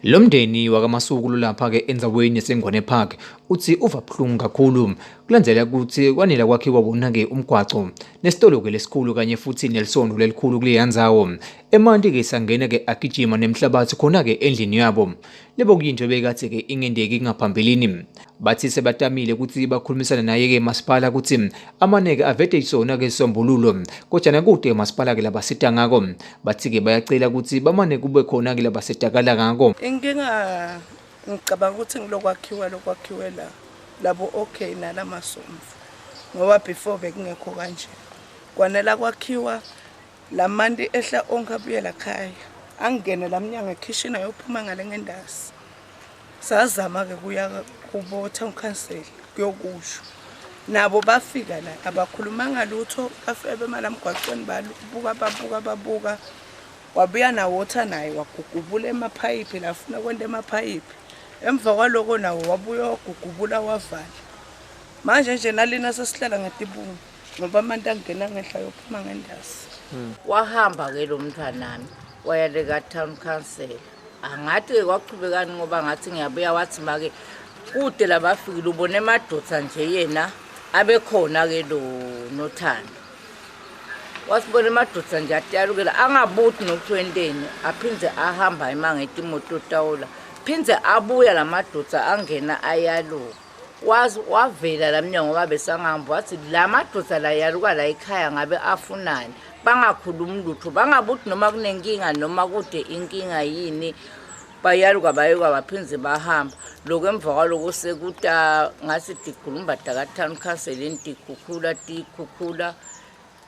Lo mndeni wakaMasuku lapha ke endzaweni yaseNgwane Park uthi uva buhlungu kakhulu kulandela ukuthi kwanela kwakhiwa wona ke umgwaco nesitolo ke lesikhulu kanye futhi nelisondo lelikhulu kule yandzawo emanti ke sangena ke agijima nemhlabathi khona ke endlini yabo lebo kuyinto bekathi ke ingendeki ngaphambilini bathi sebatamile ukuthi bakhulumisana naye ke masipala ukuthi amaneke avete isona ke sombululo kodwa nakude masipala ke labasita ngako bathi ke bayacela ukuthi bamane kube khona ke labasetakala ngako. Inkinga ngicabanga ukuthi lokwakhiwe la labo okay nalamasomfu ngoba before bekungekho kanje kwanela kwakhiwa lamanti ehla onke abuyela ekhaya angene lamnyango ekitchen ayophuma ngale ngendasi sazama ke kuya kubo town council kuyokusho nabo bafika la abakhulumanga lutho bafike bemalamgwaqweni babuka wabuya na water naye wagugubula emaphayiphi lafuna kwenda emaphayiphi emva kwaloko nawo wabuya wagugubula wavala manje nje nalina sesihlala ngetibungu ngoba amanti angena ngehla yophuma ngendasi. Wahamba ke lo mntwanami wayale ka town council angathi ke kwaqhubekani ngoba ngathi ngiyabuya wathi make kude labafikile ubone emadodza nje yena abekhona ke lo nothando wasibona emadodza nje atiyalukela angabuthi nokuthwenteni aphinze ahamba imangeti imoto tawula phinze abuya lamadodza angena ayaluka wavela lamnyango babesangahamba wathi lamadodza la yaluka la ekhaya ngabe afunani bangakhulumi lutho bangabuthi noma kunenkinga noma kude inkinga yini bayaluka bayoka baphinze bahamba lokho emva kwaloko sekuta ngasi dikhulumba ka town council intikhukhula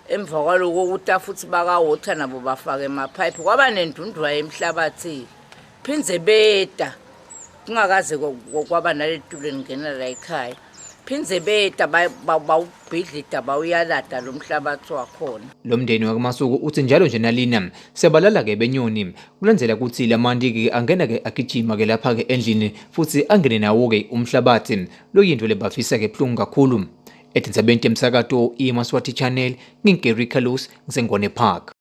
emva kwaloko kuta futhi baka water nabo bafaka emapipe kwaba nendundwa emhlabathi phinze beta kungakaze kwaba naletuleni ngena la ekhaya phinze beta bawubhidlita bawuyalada lo mhlabathi wakhona. Lo mndeni wakaMasuku uthi njalo nje nalina sebalala ke benyoni kulandzela ukuthi lamanti ke angena ke agijima ke lapha ke endlini futhi angene nawo ke umhlabathi lo yinto lebafisa ke buhlungu kakhulu. Etindzabeni temsakato iSiswati channel ngingeri Carlos ngiseNgwane Park.